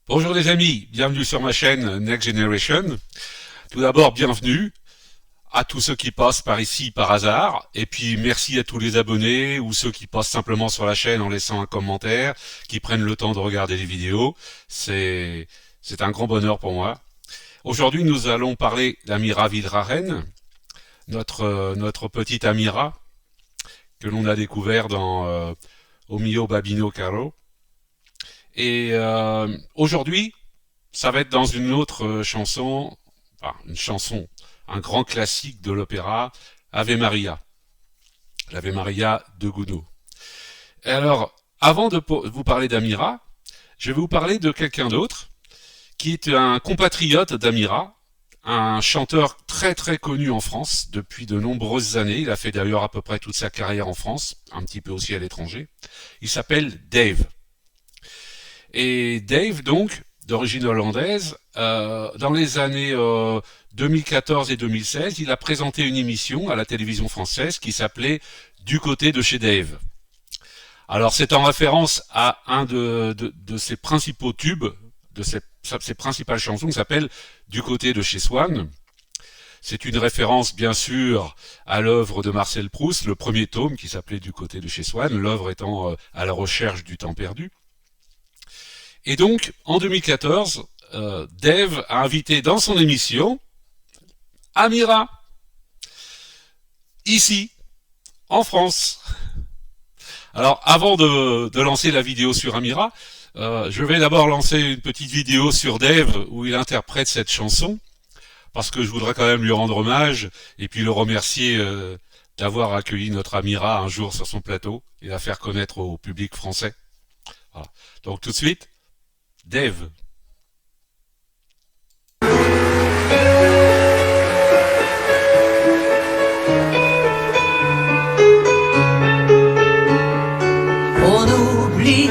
Bonjour les amis, bienvenue sur ma chaîne Next Generation. Tout d'abord, bienvenue à tous ceux qui passent par ici par hasard. Et puis merci à tous les abonnés ou ceux qui passent simplement sur la chaîne en laissant un commentaire, qui prennent le temps de regarder les vidéos. C'est un grand bonheur pour moi. Aujourd'hui, nous allons parler d'Amira Wilraren, notre petite Amira, que l'on a découvert dans O mio babino caro. Et aujourd'hui, ça va être dans une autre chanson, un grand classique de l'opéra, Ave Maria, l'Ave Maria de Gounod. Et alors, avant de vous parler d'Amira, je vais vous parler de quelqu'un d'autre, qui est un compatriote d'Amira, un chanteur très très connu en France depuis de nombreuses années. Il a fait d'ailleurs à peu près toute sa carrière en France, un petit peu aussi à l'étranger. Il s'appelle Dave. Et Dave, donc, d'origine hollandaise, dans les années 2014 et 2016, il a présenté une émission à la télévision française qui s'appelait Du côté de chez Dave. Alors c'est en référence à un de ses principaux tubes, de ses principales chansons, qui s'appelle Du côté de chez Swann. C'est une référence bien sûr à l'œuvre de Marcel Proust, le premier tome qui s'appelait Du côté de chez Swann, l'œuvre étant à la recherche du temps perdu. Et donc, en 2014, Dave a invité dans son émission Amira, ici, en France. Alors, avant de lancer la vidéo sur Amira, je vais d'abord lancer une petite vidéo sur Dave où il interprète cette chanson, parce que je voudrais quand même lui rendre hommage et puis le remercier d'avoir accueilli notre Amira un jour sur son plateau et la faire connaître au public français. Voilà. Donc tout de suite, Dave. On oublie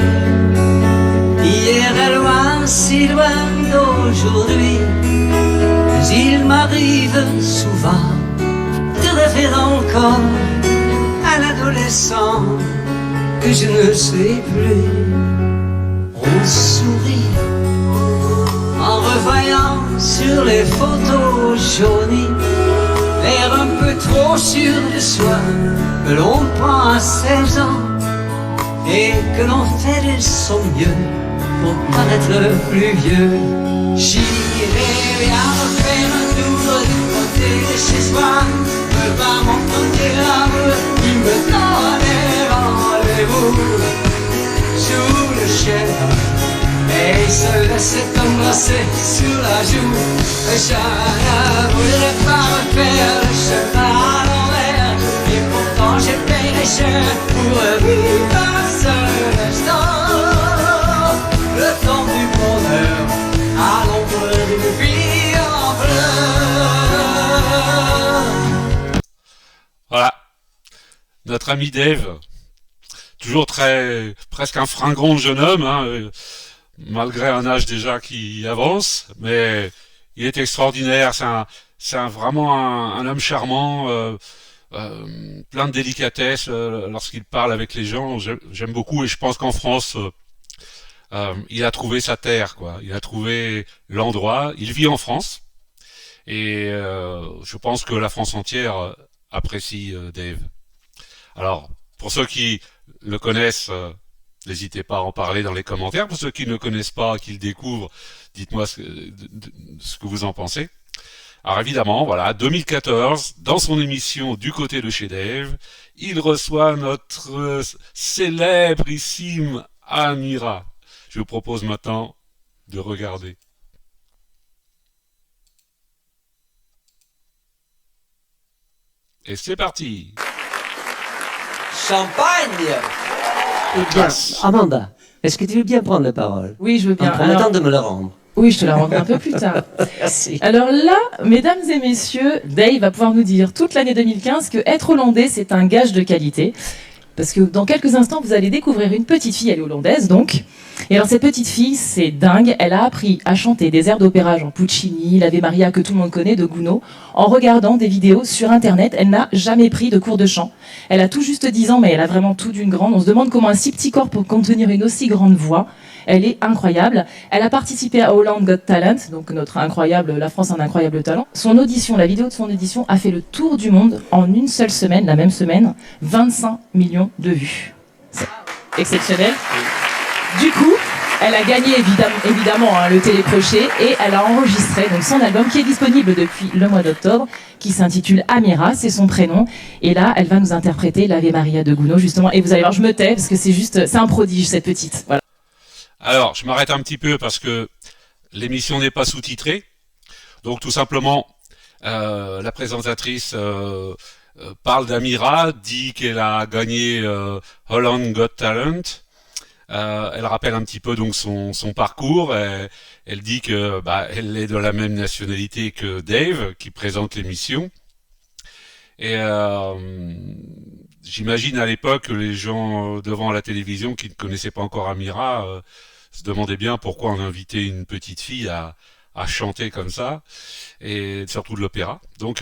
hier est loin, si loin d'aujourd'hui. Mais il m'arrive souvent de rêver encore à l'adolescent que je ne sais plus. On sourit en revoyant sur les photos jaunies l'air un peu trop sûr de soi que l'on prend à 16 ans et que l'on fait de son mieux pour paraître plus vieux. J'irai bien faire un tour du côté de chez soi, me va m'emprunter l'amour qui me donnait rendez-vous sous le chêne et il se laissait embrasser sur la joue. Je ne voudrais pas refaire le chemin à l'envers et pourtant j'ai payé cher pour vivre un seul instant, le temps du bonheur à l'ombre d'une vie en fleurs. Voilà, notre ami Dave. Toujours presque un fringant jeune homme, hein, malgré un âge déjà qui avance, mais il est extraordinaire. C'est vraiment un homme charmant, plein de délicatesse lorsqu'il parle avec les gens. J'aime beaucoup et je pense qu'en France, il a trouvé sa terre, quoi. Il a trouvé l'endroit. Il vit en France et je pense que la France entière apprécie Dave. Alors, pour ceux qui le connaissent, n'hésitez pas à en parler dans les commentaires. Pour ceux qui ne le connaissent pas, qui le découvrent, dites-moi ce que vous en pensez. Alors évidemment, voilà, 2014, dans son émission Du côté de chez Dave, il reçoit notre célébrissime Amira. Je vous propose maintenant de regarder. Et c'est parti! Champagne. Bien, Amanda, est-ce que tu veux bien prendre la parole? Oui, je veux bien. En promettant de me le rendre. Oui, je te la rendrai un peu plus tard. Merci. Alors là, mesdames et messieurs, Dave va pouvoir nous dire toute l'année 2015 que être hollandais, c'est un gage de qualité. Parce que dans quelques instants, vous allez découvrir une petite fille, elle est hollandaise donc. Et alors cette petite fille, c'est dingue, elle a appris à chanter des airs d'opéra, genre Puccini, l'Ave Maria que tout le monde connaît, de Gounod, en regardant des vidéos sur internet. Elle n'a jamais pris de cours de chant. Elle a tout juste 10 ans, mais elle a vraiment tout d'une grande. On se demande comment un si petit corps peut contenir une aussi grande voix. Elle est incroyable. Elle a participé à Holland Got Talent, donc La France a un incroyable talent. Son audition, la vidéo de son audition a fait le tour du monde en une seule semaine, la même semaine, 25 millions de vues. C'est exceptionnel. Du coup, elle a gagné évidemment le télécrochet et elle a enregistré donc son album qui est disponible depuis le mois d'octobre, qui s'intitule Amira, c'est son prénom. Et là, elle va nous interpréter l'Ave Maria de Gounod justement. Et vous allez voir, je me tais parce que c'est un prodige cette petite. Voilà. Alors, je m'arrête un petit peu parce que l'émission n'est pas sous-titrée. Donc tout simplement, la présentatrice parle d'Amira, dit qu'elle a gagné Holland Got Talent. Elle rappelle un petit peu donc son parcours. Elle dit que elle est de la même nationalité que Dave, qui présente l'émission. Et j'imagine à l'époque que les gens devant la télévision qui ne connaissaient pas encore Amira se demandaient bien pourquoi on invitait une petite fille à chanter comme ça, et surtout de l'opéra. Donc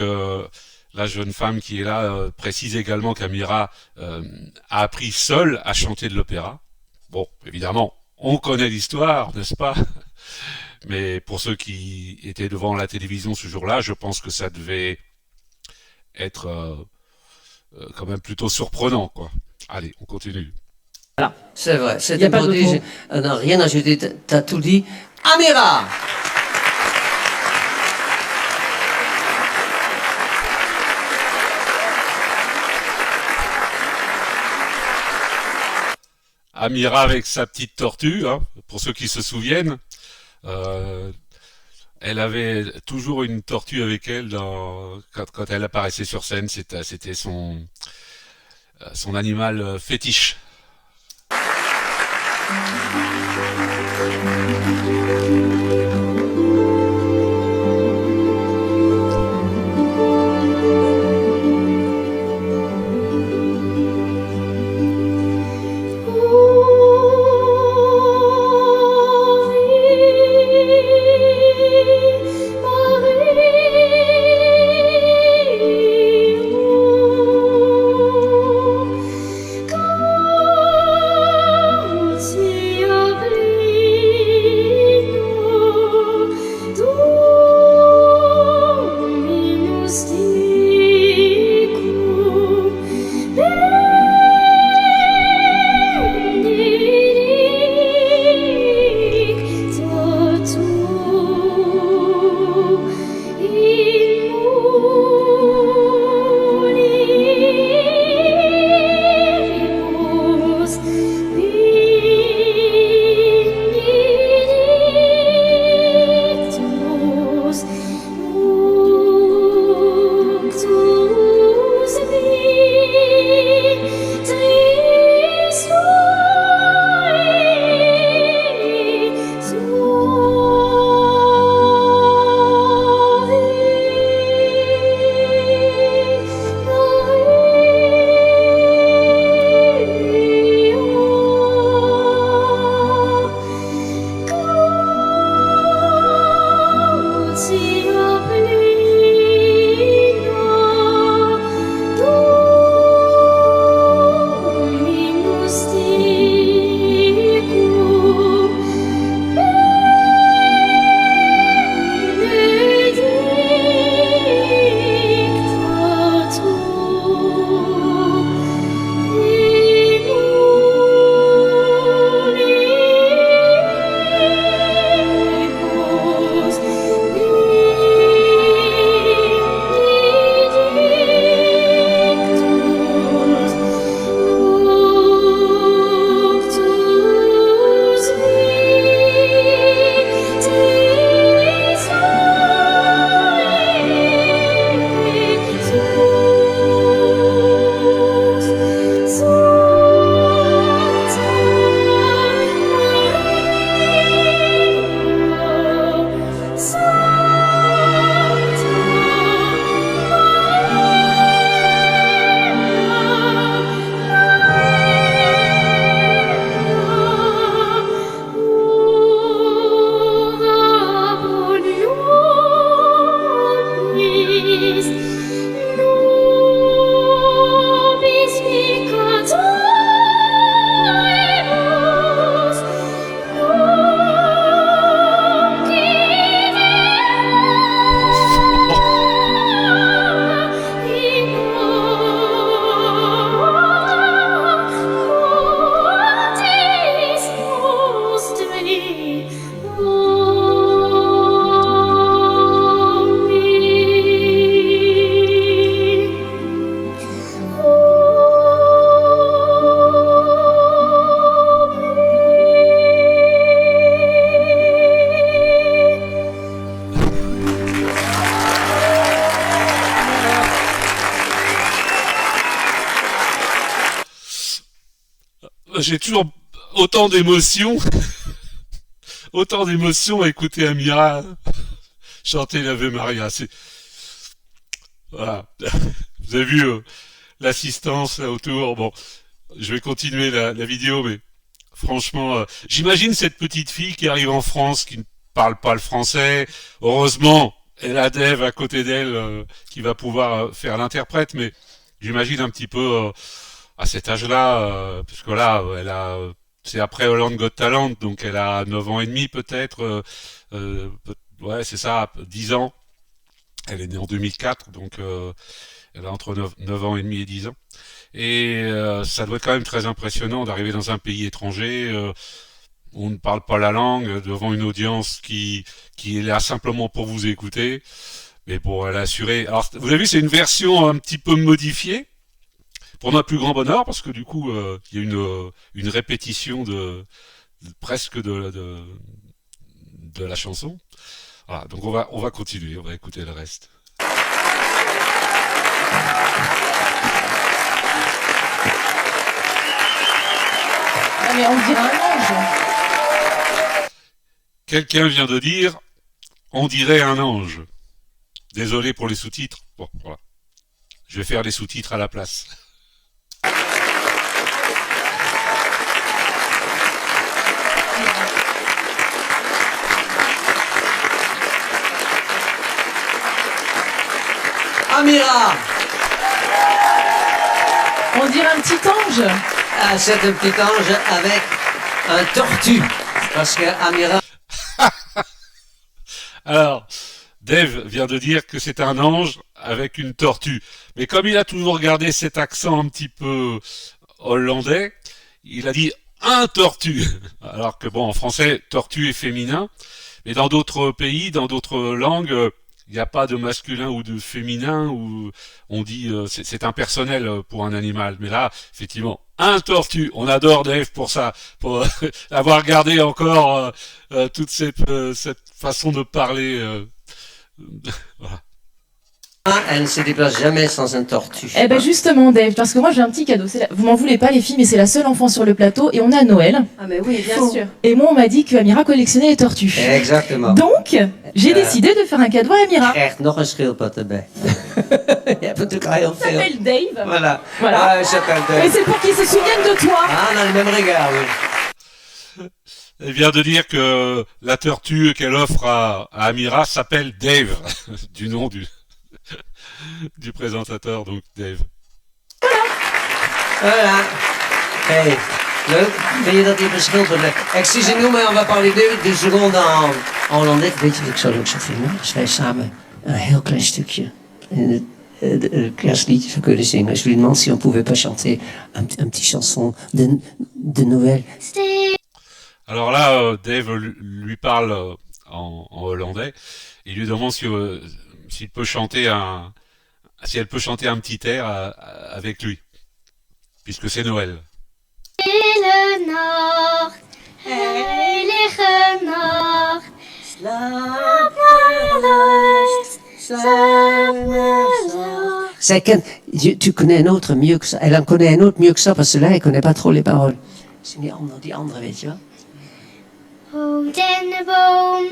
la jeune femme qui est là précise également qu'Amira a appris seule à chanter de l'opéra. Bon, évidemment, on connaît l'histoire, n'est-ce pas? Mais pour ceux qui étaient devant la télévision ce jour-là, je pense que ça devait être quand même plutôt surprenant, quoi. Allez, on continue. Voilà. C'est vrai, c'est Il y a un pas d'autre prodige. mot. On n'a rien ajouté, t'as tout dit. Amira! Amira avec sa petite tortue, hein, pour ceux qui se souviennent. Elle avait toujours une tortue avec elle quand elle apparaissait sur scène. C'était son animal fétiche. Si j'ai toujours autant d'émotions, autant d'émotions à écouter Amira chanter l'Ave Maria. Voilà. Vous avez vu l'assistance là autour. Bon, je vais continuer la vidéo, mais franchement, j'imagine cette petite fille qui arrive en France, qui ne parle pas le français. Heureusement, elle a Dave à côté d'elle qui va pouvoir faire l'interprète, mais j'imagine un petit peu à cet âge-là, puisque là, elle a, c'est après Holland Got Talent, donc elle a 9 ans et demi peut-être, ouais, c'est ça, 10 ans. Elle est née en 2004, donc elle a entre 9 ans et demi et 10 ans. Et ça doit être quand même très impressionnant d'arriver dans un pays étranger. On ne parle pas la langue devant une audience qui est là simplement pour vous écouter, mais pour l'assurer. Alors, vous avez vu, c'est une version un petit peu modifiée pour notre plus grand bonheur, parce que du coup, il y a une répétition presque de la chanson. Voilà, donc on va continuer, on va écouter le reste. Ah, mais on dirait un ange. Quelqu'un vient de dire, on dirait un ange. Désolé pour les sous-titres. Bon, voilà. Je vais faire les sous-titres à la place. Amira! On dirait un petit ange. Ah, c'est un petit ange avec un tortue. Parce que Amira... Alors, Dave vient de dire que c'est un ange avec une tortue. Mais comme il a toujours gardé cet accent un petit peu hollandais, il a dit un tortue. Alors que bon, en français, tortue est féminin. Mais dans d'autres pays, dans d'autres langues, il n'y a pas de masculin ou de féminin où on dit c'est impersonnel pour un animal. Mais là, effectivement, un tortue. On adore Dave pour ça, pour avoir gardé encore toute cette façon de parler. Voilà. Elle ne se déplace jamais sans un tortue. Eh ben justement, Dave, parce que moi j'ai un petit cadeau. Vous m'en voulez pas les filles, mais c'est la seule enfant sur le plateau et on a Noël. Ah mais oui, bien sûr. Et moi on m'a dit que Amira collectionnait les tortues. Exactement. Donc, j'ai décidé de faire un cadeau à Amira. Krijgt nog een schildpad erbij. Je hebt natuurlijk al heel Il veel. s'appelle Dave. Voilà. Voilà. Ah, il s'appelle Et Dave. c'est pour qu'il se souvienne de toi. Ah, on a le même regard, oui. Elle vient de dire que la tortue qu'elle offre à Amira s'appelle Dave, du nom du présentateur, donc Dave. Voilà. Hey, leuk. Vind je dat die verschil van... Excusez nous, mais on va parler 2 seconden en hollandais. Weet je wat ik zo leuk zou vinden? Als wij samen een heel klein stukje in het kerstliedje zou kunnen zingen. Je lui demande si on pouvait pas chanter un petit chanson de Noël. Alors là, Dave lui parle en hollandais. Il lui demande s'il peut chanter si elle peut chanter un petit air avec lui, puisque c'est Noël. Stille nacht, heilige nacht, slaap maar rust, Zij kent, tu connais un autre mieux que ça. Elle en connaît un autre mieux que ça, parce que là, elle connaît pas trop les paroles. C'est die andere, weet je wel. o dennenboom,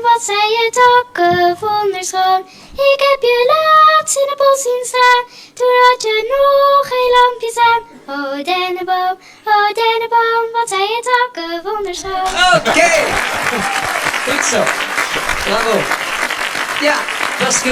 wat zijn je takken wonderschoon. Ik heb je laatst in het bos zien staan, toen had je nog geen lampjes aan. O dennenboom, wat zijn je takken wonderschoon. Ok. Goed zo. Bravo. Ja, parce que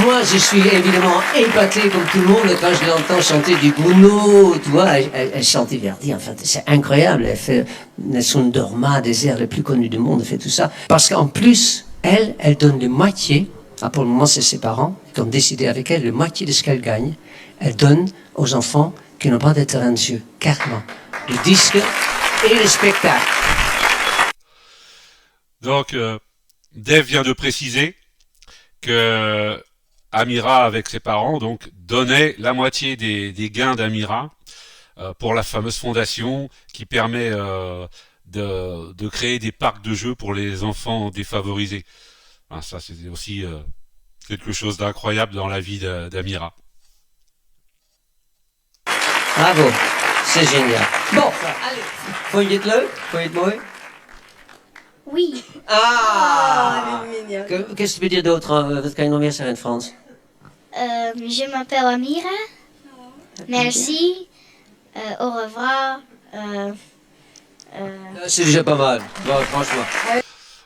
moi je suis évidemment épaté comme tout le monde quand je l'entends chanter du Gounod, tu vois, elle chante Verdi, enfin c'est incroyable, elle fait Nessun Dorma, des airs les plus connus du monde, elle fait tout ça, parce qu'en plus, elle donne le moitié, pour le moment c'est ses parents qui ont décidé avec elle, le moitié de ce qu'elle gagne, elle donne aux enfants qui n'ont pas de terrain de jeu, carrément, le disque et le spectacle. Donc, Dave vient de préciser que Amira, avec ses parents, donc donnait la moitié des gains d'Amira pour la fameuse fondation qui permet de créer des parcs de jeux pour les enfants défavorisés. Enfin, ça, c'est aussi quelque chose d'incroyable dans la vie d'Amira. Bravo. C'est génial. Bon, allez. Vond je het leuk? Vond je het mooi? Oui. Ah! Qu'est-ce que tu peux dire d'autre? Wat kan je nog meer zeggen in het Frans? Je m'appelle Amira. Merci. Au revoir. C'est déjà pas mal. Bon, franchement.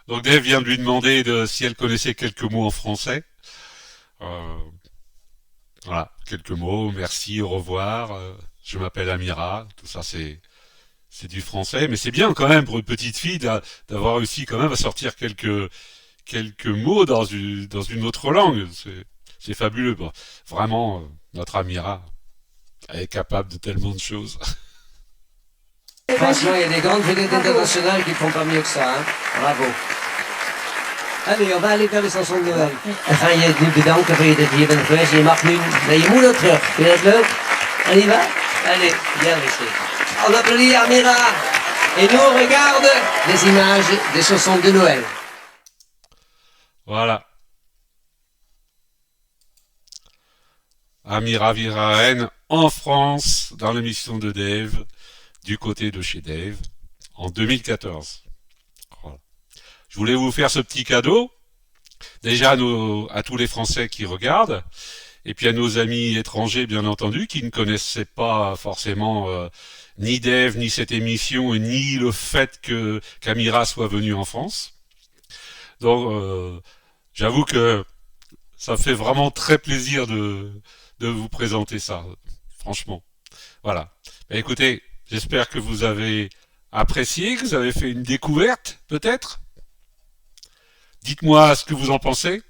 Donc Dave vient de lui demander si elle connaissait quelques mots en français. Voilà, quelques mots, merci, au revoir, je m'appelle Amira, tout ça c'est du français, mais c'est bien quand même pour une petite fille d'avoir réussi quand même à sortir quelques mots dans une autre langue. C'est fabuleux. Bon, vraiment, notre Amira, elle est capable de tellement de choses. Franchement, il y a des grandes vedettes internationales qui font pas mieux que ça. Hein? Bravo. Allez, on va aller vers les chansons de Noël. Dan ga je nu bedanken voor je dat je hier bent geweest. Je mag nu naar je moeder terug. Vind je dat leuk? On y va? Allez, bien resté. On applaudit Amira. Et nous, on regarde les images des chansons de Noël. Voilà. Amira Viraen en France, dans l'émission de Dave, du côté de chez Dave, en 2014. Voilà. Je voulais vous faire ce petit cadeau, déjà à tous les Français qui regardent, et puis à nos amis étrangers, bien entendu, qui ne connaissaient pas forcément ni Dave, ni cette émission, ni le fait qu'Amira soit venue en France. Donc, j'avoue que ça me fait vraiment très plaisir de vous présenter ça, franchement. Voilà. Ben, écoutez, j'espère que vous avez apprécié, que vous avez fait une découverte, peut-être. Dites-moi ce que vous en pensez.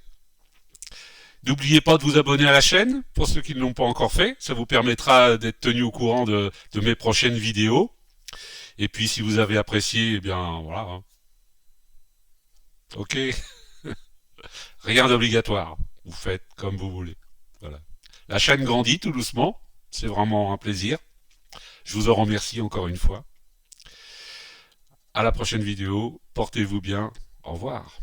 N'oubliez pas de vous abonner à la chaîne, pour ceux qui ne l'ont pas encore fait. Ça vous permettra d'être tenu au courant de mes prochaines vidéos. Et puis, si vous avez apprécié, eh bien, voilà. Ok. Rien d'obligatoire. Vous faites comme vous voulez. Voilà. La chaîne grandit tout doucement. C'est vraiment un plaisir. Je vous en remercie encore une fois. À la prochaine vidéo. Portez-vous bien. Au revoir.